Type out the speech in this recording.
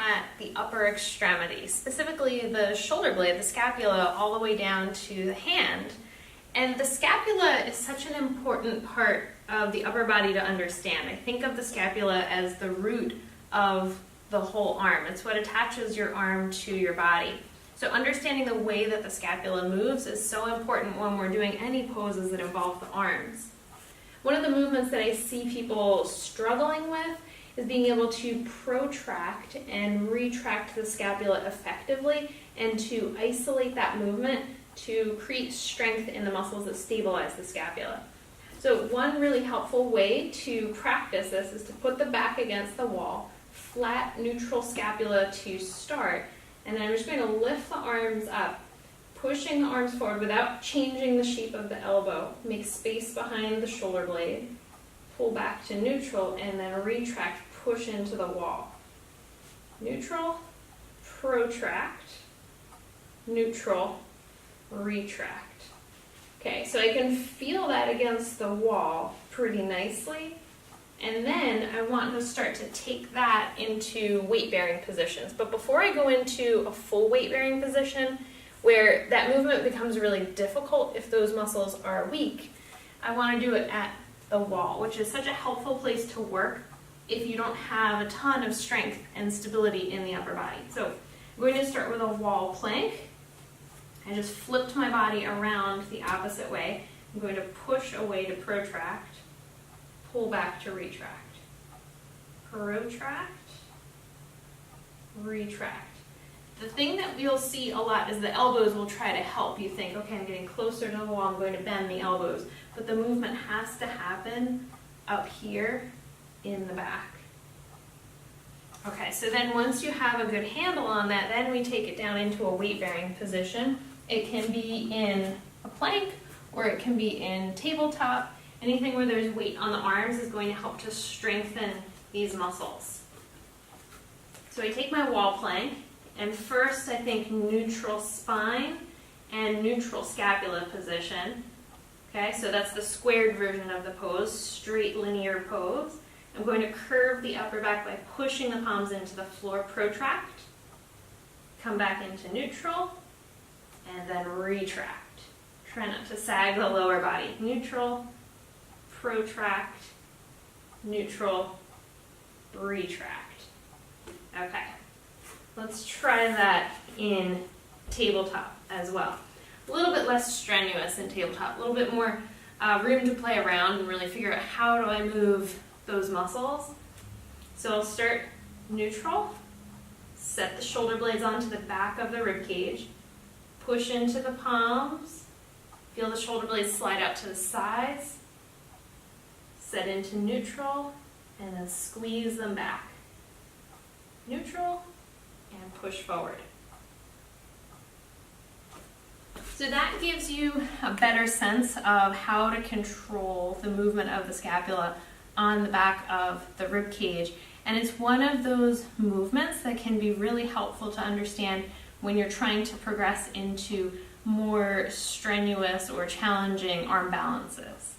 at the upper extremity, specifically the shoulder blade, the scapula, all the way down to the hand. And the scapula is such an important part of the upper body to understand. I think of the scapula as the root of the whole arm. It's what attaches your arm to your body. So understanding the way that the scapula moves is so important when we're doing any poses that involve the arms. One of the movements that I see people struggling with is being able to protract and retract the scapula effectively and to isolate that movement to create strength in the muscles that stabilize the scapula. So one really helpful way to practice this is to put the back against the wall, flat neutral scapula to start, and then I'm just going to lift the arms up, pushing the arms forward without changing the shape of the elbow. Make space behind the shoulder blade, pull back to neutral, and then retract, push into the wall. Neutral, protract, neutral, retract. Okay, so I can feel that against the wall pretty nicely. And then I want to start to take that into weight-bearing positions. But before I go into a full weight-bearing position, where that movement becomes really difficult if those muscles are weak, I want to do it at the wall, which is such a helpful place to work if you don't have a ton of strength and stability in the upper body. So I'm going to start with a wall plank. I just flipped my body around the opposite way. I'm going to push away to protract, pull back to retract, protract, retract. The thing that you'll see a lot is the elbows will try to help. You think, okay, I'm getting closer to the wall, I'm going to bend the elbows. But the movement has to happen up here in the back. Okay, so then once you have a good handle on that, then we take it down into a weight-bearing position. It can be in a plank or it can be in tabletop. Anything where there's weight on the arms is going to help to strengthen these muscles. So I take my wall plank, and first I think neutral spine and neutral scapula position. Okay, so that's the squared version of the pose, straight linear pose. I'm going to curve the upper back by pushing the palms into the floor, protract, come back into neutral, and then retract. Try not to sag the lower body. Neutral, protract, neutral, retract. Okay, let's try that in tabletop as well. A little bit less strenuous in tabletop, a little bit more room to play around and really figure out how do I move those muscles. So I'll start neutral, set the shoulder blades onto the back of the rib cage, push into the palms, feel the shoulder blades slide out to the sides, set into neutral, and then squeeze them back. Neutral, and push forward. So that gives you a better sense of how to control the movement of the scapula on the back of the rib cage. And it's one of those movements that can be really helpful to understand when you're trying to progress into more strenuous or challenging arm balances.